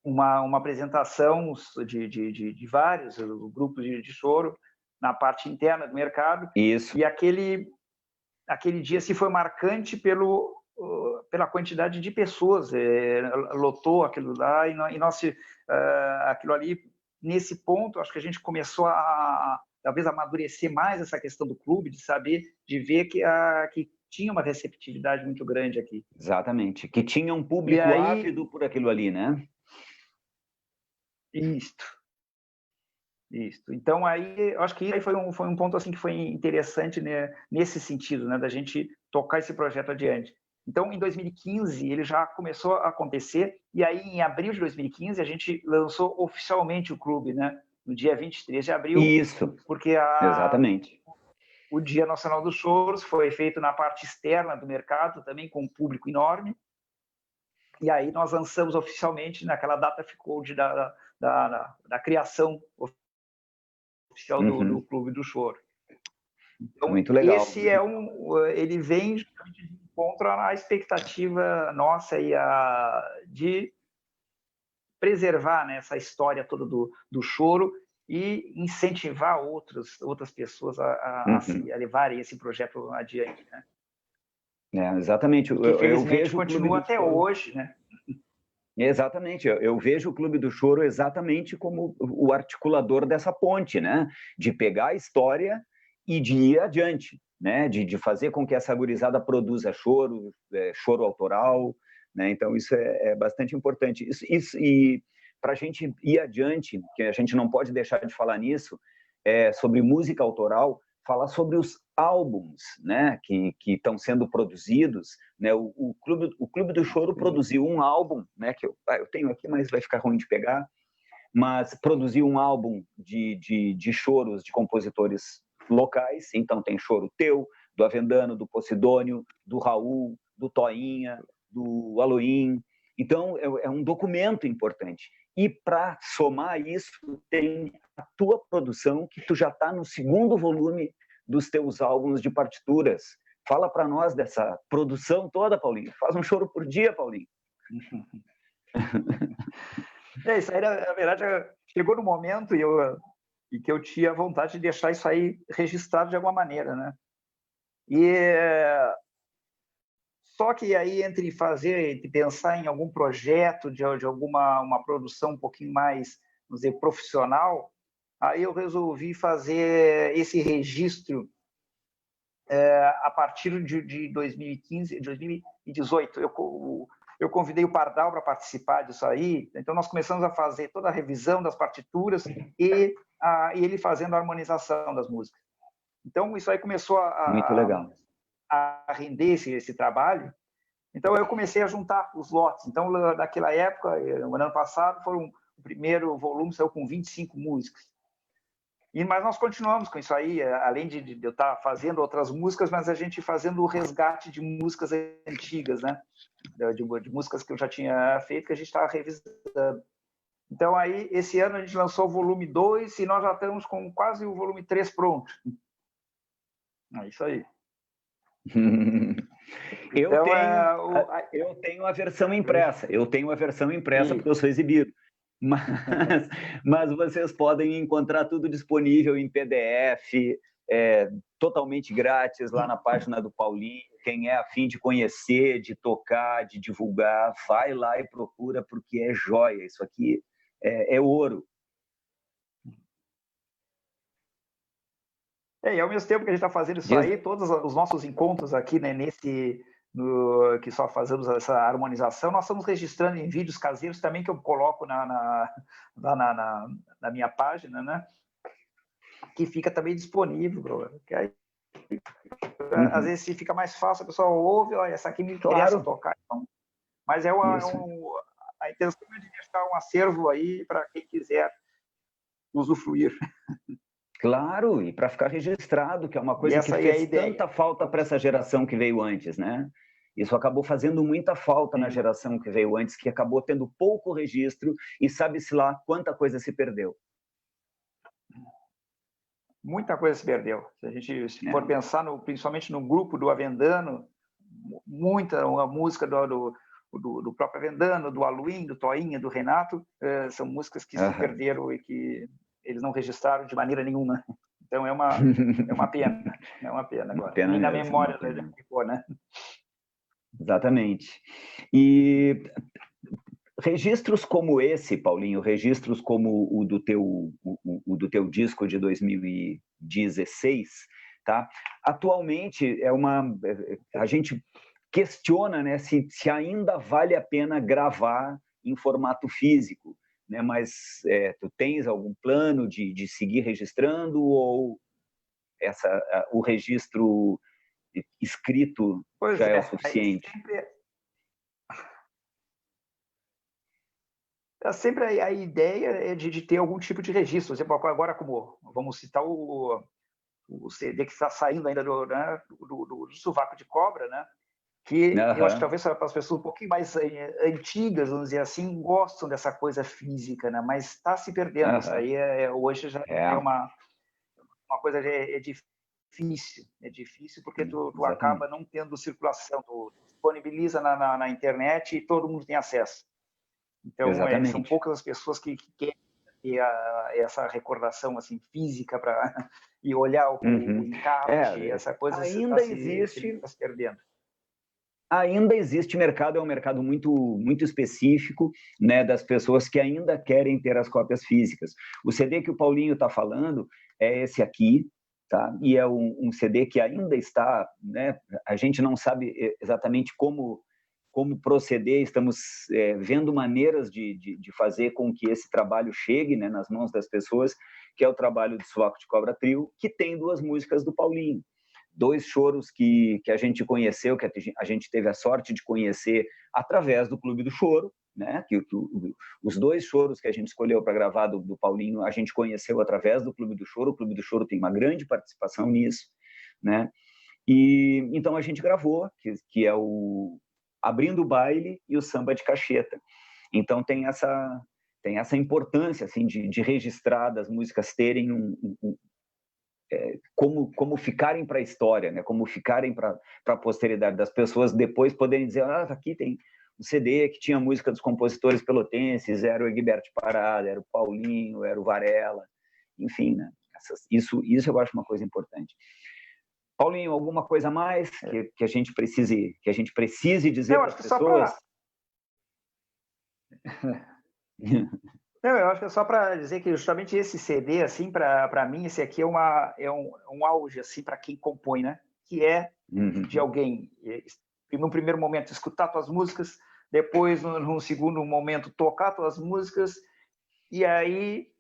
uma apresentação de vários grupos de choro na parte interna do mercado.
Isso.
E aquele dia se foi marcante pela quantidade de pessoas, lotou aquilo lá e nós aquilo ali, nesse ponto, acho que a gente começou a talvez amadurecer mais essa questão do clube, de ver que tinha uma receptividade muito grande aqui.
Exatamente, que tinha um público ávido por aquilo ali, né?
Isto. Então, aí, acho que aí foi um ponto assim que foi interessante, né, nesse sentido, né, da gente tocar esse projeto adiante. Então, em 2015, ele já começou a acontecer, e aí, em abril de 2015, a gente lançou oficialmente o clube, né, no dia 23 de abril.
Isso,
porque
exatamente.
O Dia Nacional dos Choros foi feito na parte externa do mercado, também com um público enorme, e aí nós lançamos oficialmente, naquela data ficou da criação oficial do Clube do Choro. Então,
muito legal.
Esse ele vem de encontro à expectativa nossa e de preservar, né, essa história toda do choro e incentivar outras pessoas a levarem esse projeto adiante, né?
Exatamente.
Eu vejo continua até hoje, né?
Exatamente, eu vejo o Clube do Choro exatamente como o articulador dessa ponte, né? De pegar a história e de ir adiante, né? De fazer com que essa gurizada produza choro autoral, né? Então isso é bastante importante. Isso e para a gente ir adiante, que a gente não pode deixar de falar nisso, sobre música autoral, falar sobre os álbuns, né, que estão sendo produzidos, né? O Clube do Choro produziu um álbum, né, que eu tenho aqui, mas vai ficar ruim de pegar, mas produziu um álbum de choros de compositores locais. Então tem choro teu, do Avendano, do Posidônio, do Raul, do Toinha, do Aloim. Então é um documento importante. E para somar isso, tem a tua produção, que tu já está no 2º volume dos teus álbuns de partituras. Fala para nós dessa produção toda, Paulinho. Faz um choro por dia, Paulinho.
Isso aí, na verdade, chegou no momento e que eu tinha vontade de deixar isso aí registrado de alguma maneira, né? E só que aí entre pensar em algum projeto de alguma produção um pouquinho mais, vamos dizer, profissional, aí eu resolvi fazer esse registro a partir de 2015, 2018. Eu convidei o Pardal para participar disso aí, então nós começamos a fazer toda a revisão das partituras e ele fazendo a harmonização das músicas. Então isso aí começou
Muito legal.
a render esse trabalho. Então eu comecei a juntar os lotes. Então naquela época, no ano passado, o primeiro volume saiu com 25 músicas. Mas nós continuamos com isso aí, além de eu estar fazendo outras músicas, mas a gente fazendo o resgate de músicas antigas, né? De músicas que eu já tinha feito, que a gente estava revisando. Então, aí, esse ano a gente lançou o volume 2 e nós já estamos com quase o volume 3 pronto. É isso aí.
Eu tenho a versão impressa. Eu tenho a versão impressa porque eu sou exibido. Mas vocês podem encontrar tudo disponível em PDF, totalmente grátis lá na página do Paulinho. Quem é a fim de conhecer, de tocar, de divulgar, vai lá e procura, porque é joia. Isso aqui é ouro.
E ao mesmo tempo que a gente está fazendo isso aí, todos os nossos encontros aqui, né, que só fazemos essa harmonização, nós estamos registrando em vídeos caseiros também, que eu coloco na minha página, né? Que fica também disponível, que aí, às vezes fica mais fácil, a pessoa ouve, olha, essa aqui me interessa tocar. Então. Mas a intenção é de deixar um acervo aí para quem quiser usufruir.
Claro, e para ficar registrado, que é uma coisa que fez tanta falta para essa geração que veio antes, né? Isso acabou fazendo muita falta na geração que veio antes, que acabou tendo pouco registro e sabe-se lá quanta coisa se perdeu.
Muita coisa se perdeu. Se a gente for pensar, principalmente no grupo do Avendano, a música do próprio Avendano, do Aluim, do Toinha, do Renato, são músicas que se perderam e que eles não registraram de maneira nenhuma. Então é uma pena. É uma pena agora. E na memória ficou, né?
Exatamente. E registros como esse, Paulinho, registros como o do teu disco de 2016, tá? Atualmente a gente questiona, né, se ainda vale a pena gravar em formato físico, né? Mas tu tens algum plano de seguir registrando ou o registro escrito já é o suficiente?
Sempre a ideia é de ter algum tipo de registro. Por exemplo, agora, como vamos citar o CD que está saindo ainda do Sovaco de Cobra, né? Que eu acho que talvez para as pessoas um pouquinho mais antigas, vamos dizer assim, gostam dessa coisa física, né? Mas está se perdendo. Isso aí hoje já é uma coisa difícil. É difícil porque tu acaba não tendo circulação. Tu disponibiliza na internet e todo mundo tem acesso. Então, são poucas as pessoas que querem ter essa recordação assim, física e olhar o encarte, essa coisa
ainda existe.
Está se perdendo.
Ainda existe mercado, é um mercado muito, muito específico, né, das pessoas que ainda querem ter as cópias físicas. O CD que o Paulinho está falando é esse aqui, tá? E é um CD que ainda está, né, a gente não sabe exatamente como proceder, estamos vendo maneiras de fazer com que esse trabalho chegue, né, nas mãos das pessoas, que é o trabalho do Sovaco de Cobra Trio, que tem 2 músicas do Paulinho. 2 choros que a gente conheceu, que a gente teve a sorte de conhecer através do Clube do Choro, né? Os 2 choros que a gente escolheu para gravar do Paulinho, a gente conheceu através do Clube do Choro. O Clube do Choro tem uma grande participação nisso, né? E então a gente gravou, que é o Abrindo o Baile e o Samba de Cacheta. Então tem essa importância assim de registrar, das músicas terem como ficarem para a história, né? Como ficarem para a posteridade, das pessoas depois poderem dizer, aqui tem CD que tinha música dos compositores pelotenses, era o Egberto Parada, era o Paulinho, era o Varela, enfim, né? Isso eu acho uma coisa importante. Paulinho, alguma coisa a mais que a gente precise dizer para as pessoas?
Não, eu acho que é só para dizer que justamente esse CD, assim, para mim, esse aqui é um auge, assim, para quem compõe, né? Que é de alguém, no primeiro momento, escutar tuas músicas, depois, num segundo momento, tocar tuas músicas, e aí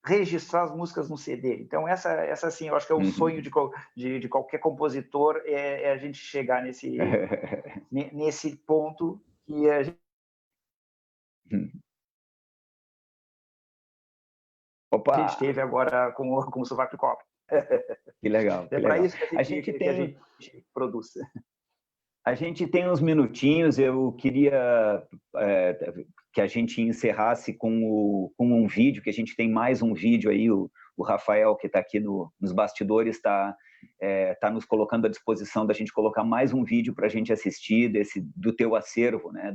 registrar as músicas no CD. Então, essa assim, eu acho que é um sonho de qualquer compositor, é a gente chegar nesse ponto que a gente...
Opa!
A gente teve agora com o Sovaco de Copa.
Que legal.
É para isso que a gente produz.
A gente tem uns minutinhos, eu queria que a gente encerrasse com um vídeo, que a gente tem mais um vídeo aí, o Rafael, que está aqui nos bastidores, está nos colocando à disposição da gente colocar mais um vídeo para a gente assistir, do teu acervo, né,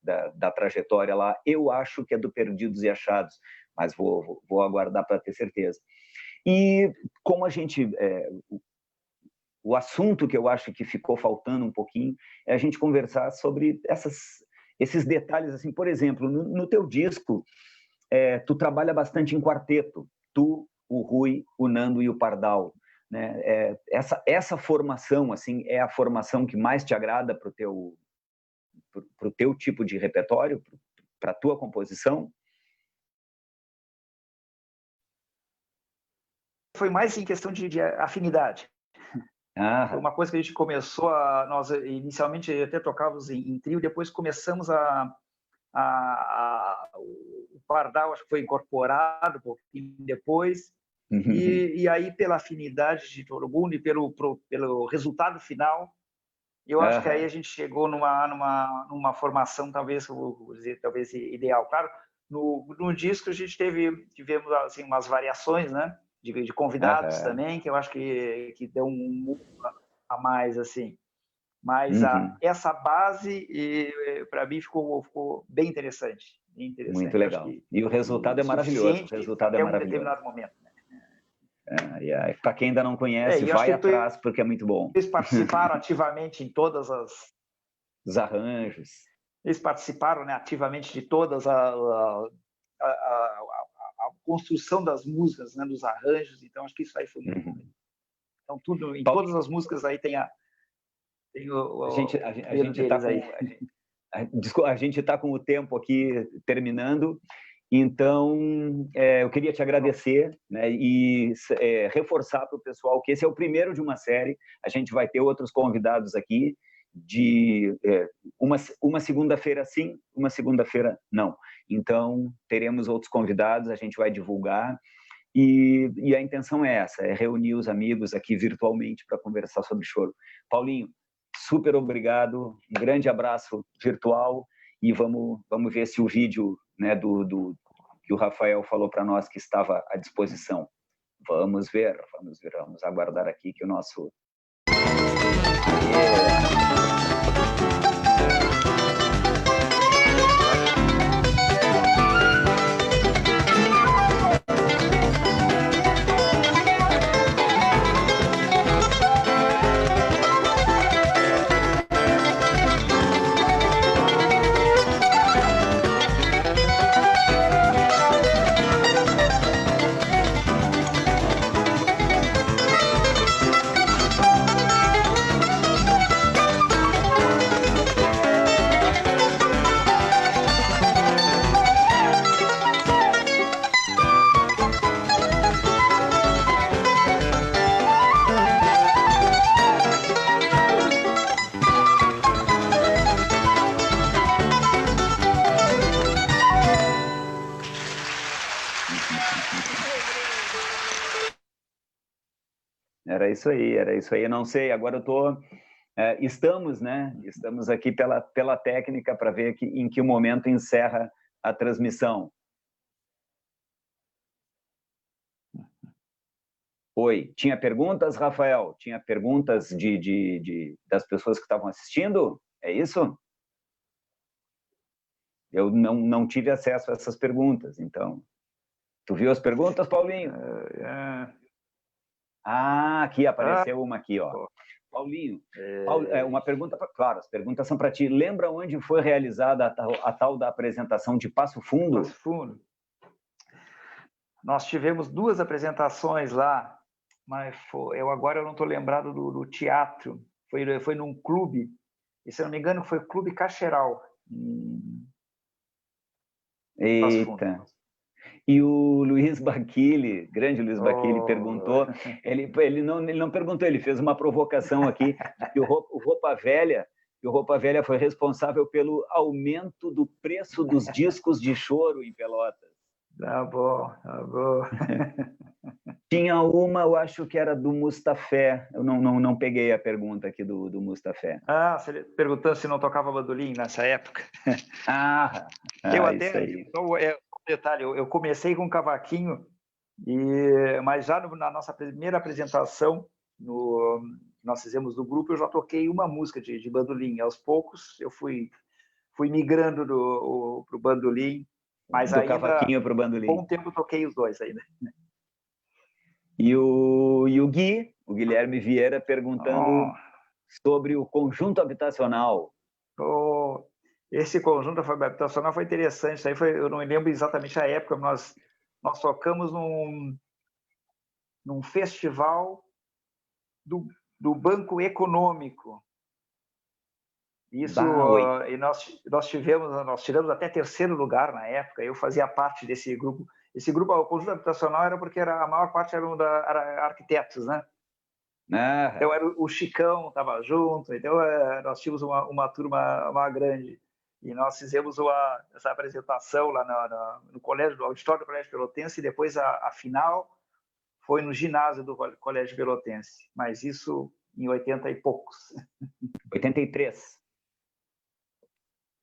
da trajetória lá. Eu acho que é do Perdidos e Achados, mas vou aguardar para ter certeza. E como a gente... o assunto que eu acho que ficou faltando um pouquinho é a gente conversar sobre esses detalhes, assim, por exemplo, no teu disco, tu trabalha bastante em quarteto, tu, o Rui, o Nando e o Pardal, né? Essa formação, assim, é a formação que mais te agrada para o teu tipo de repertório, para a tua composição?
Foi mais em questão de afinidade. Foi uma coisa que a gente começou nós inicialmente até tocávamos em trio, depois começamos o Pardal, acho que foi incorporado um pouquinho depois, e aí pela afinidade de todo mundo e pelo resultado final, eu acho que aí a gente chegou numa formação talvez ideal. Claro, no disco a gente tivemos assim umas variações, né? De convidados também, que eu acho que deu um a mais, assim. Mas essa base, para mim, ficou bem interessante.
Muito legal. E o resultado é maravilhoso. O resultado é
um
maravilhoso.
Determinado momento. Né?
Para quem ainda não conhece, vai atrás, porque é muito bom.
Eles participaram ativamente em todas
os arranjos.
Eles participaram, né, ativamente de todas a construção das músicas, né, dos arranjos, então acho que isso aí foi muito bom. Então, todas as músicas aí tem a
gente está com o tempo aqui terminando, então eu queria te agradecer, né, e reforçar para o pessoal que esse é o primeiro de uma série, a gente vai ter outros convidados aqui, de uma segunda-feira sim, uma segunda-feira não. Então, teremos outros convidados, a gente vai divulgar, e a intenção é essa, é reunir os amigos aqui virtualmente para conversar sobre choro. Paulinho, super obrigado, um grande abraço virtual, e vamos ver se o vídeo, né, que o Rafael falou para nós que estava à disposição. Vamos ver, vamos aguardar aqui que o nosso... Era isso aí. Eu não sei, agora eu tô... estamos, né? Estamos aqui pela técnica para ver em que momento encerra a transmissão. Oi, tinha perguntas, Rafael? Tinha perguntas das pessoas que estavam assistindo? É isso? Eu não tive acesso a essas perguntas, então... Tu viu as perguntas, Paulinho? Aqui apareceu uma aqui, ó. Paulinho, uma pergunta, claro, as perguntas são para ti. Lembra onde foi realizada a tal da apresentação de Passo Fundo?
Passo Fundo. Nós tivemos 2 apresentações lá, mas agora eu não estou lembrado do teatro. Foi num clube, e se eu não me engano foi o Clube Cacheral.
Eita! E o Luiz Baquili, grande Luiz Baquili, perguntou, ele não perguntou, ele fez uma provocação aqui, que o Roupa Velha foi responsável pelo aumento do preço dos discos de choro em Pelotas.
Tá bom.
Tinha uma, eu acho que era do Mustafé, eu não peguei a pergunta aqui do Mustafé.
Você perguntando se não tocava bandolim nessa época.
Eu até, isso aí.
Então, detalhe, eu comecei com cavaquinho, mas já na nossa primeira apresentação, nós fizemos do grupo, eu já toquei uma música de bandolim. Aos poucos, eu fui migrando para o bandolim, mas
do cavaquinho para o bandolim.
Bom tempo toquei os dois ainda.
E o Guilherme Vieira, perguntando sobre o conjunto habitacional.
Esse conjunto habitacional foi interessante. Isso aí eu não me lembro exatamente a época, mas nós tocamos num festival do Banco Econômico. Isso, e nós tiramos até 3º lugar na época. Eu fazia parte desse grupo. Esse grupo, o conjunto habitacional, era porque a maior parte eram arquitetos, né? Então era o Chicão estava junto. Então nós tínhamos uma turma grande. E nós fizemos essa apresentação lá no colégio, no auditório do Colégio Pelotense, e depois a final foi no ginásio do Colégio Pelotense. Mas isso em 80 e poucos.
83.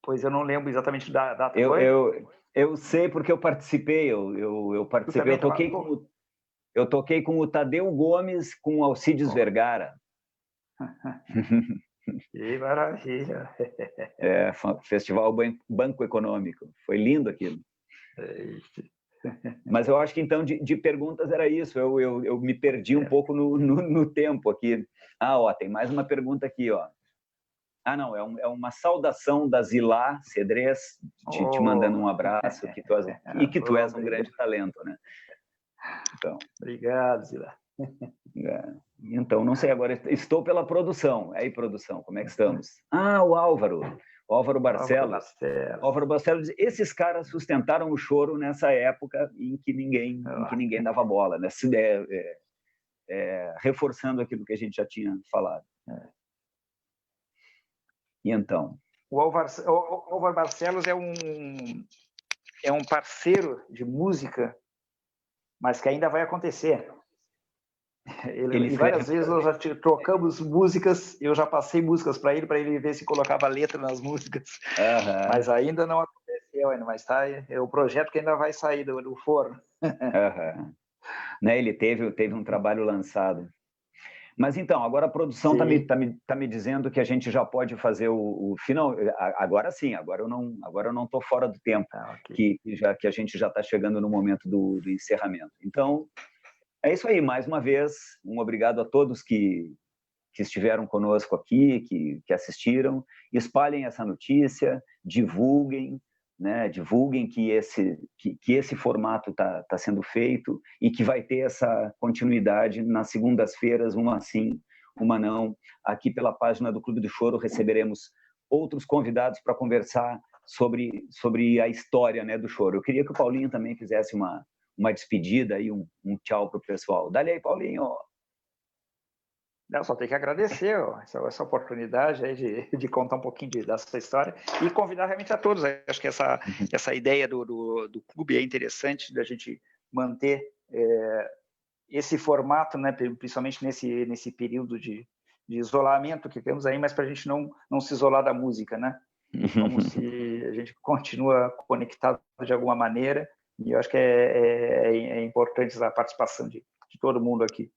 Pois eu não lembro exatamente da data.
Eu sei porque eu participei. Eu participei. Eu toquei com o Tadeu Gomes, com o Alcides Vergara.
Que maravilha!
Festival Banco Econômico. Foi lindo aquilo. Mas eu acho que, então, de perguntas era isso. Eu me perdi um pouco no tempo aqui. Tem mais uma pergunta aqui, ó. Não, é uma saudação da Zilá Cedrez, te mandando um abraço, que tu és um grande talento, né? Então,
obrigado, Zilá.
Então, não sei, agora estou pela produção. Aí, produção, como é que estamos? O Álvaro Barcelos. Álvaro Barcelos diz, esses caras sustentaram o choro nessa época em que ninguém dava bola, né? Reforçando aquilo que a gente já tinha falado. E então?
O Álvaro Barcelos é um parceiro de música, mas que ainda vai acontecer. E várias vezes nós já trocamos músicas, eu já passei músicas para ele ver se colocava letra nas músicas. Mas ainda não aconteceu, mas é o projeto que ainda vai sair do forno.
Né, ele teve um trabalho lançado. Mas então, agora a produção está me dizendo que a gente já pode fazer o final. Agora sim, agora eu não estou fora do tempo, okay. que a gente já está chegando no momento do encerramento. Então, é isso aí. Mais uma vez, um obrigado a todos que estiveram conosco aqui, que assistiram. Espalhem essa notícia, divulguem, né? Divulguem que esse formato está sendo feito e que vai ter essa continuidade nas segundas-feiras, uma sim, uma não. Aqui pela página do Clube do Choro receberemos outros convidados para conversar sobre a história, né, do choro. Eu queria que o Paulinho também fizesse uma despedida e um tchau para o pessoal. Dá-lhe aí, Paulinho.
Não, só tenho que agradecer essa oportunidade aí de contar um pouquinho dessa história e convidar realmente a todos. Acho que essa ideia do clube é interessante, da gente manter esse formato, né, principalmente nesse período de isolamento que temos aí, mas para a gente não se isolar da música, né? Como se a gente continua conectado de alguma maneira, e eu acho que é importante a participação de todo mundo aqui.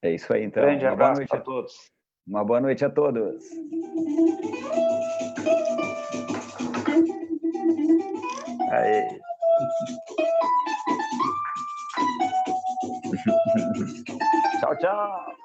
É isso aí, então.
Grande abraço a todos.
Uma boa noite a todos. Tchau, tchau.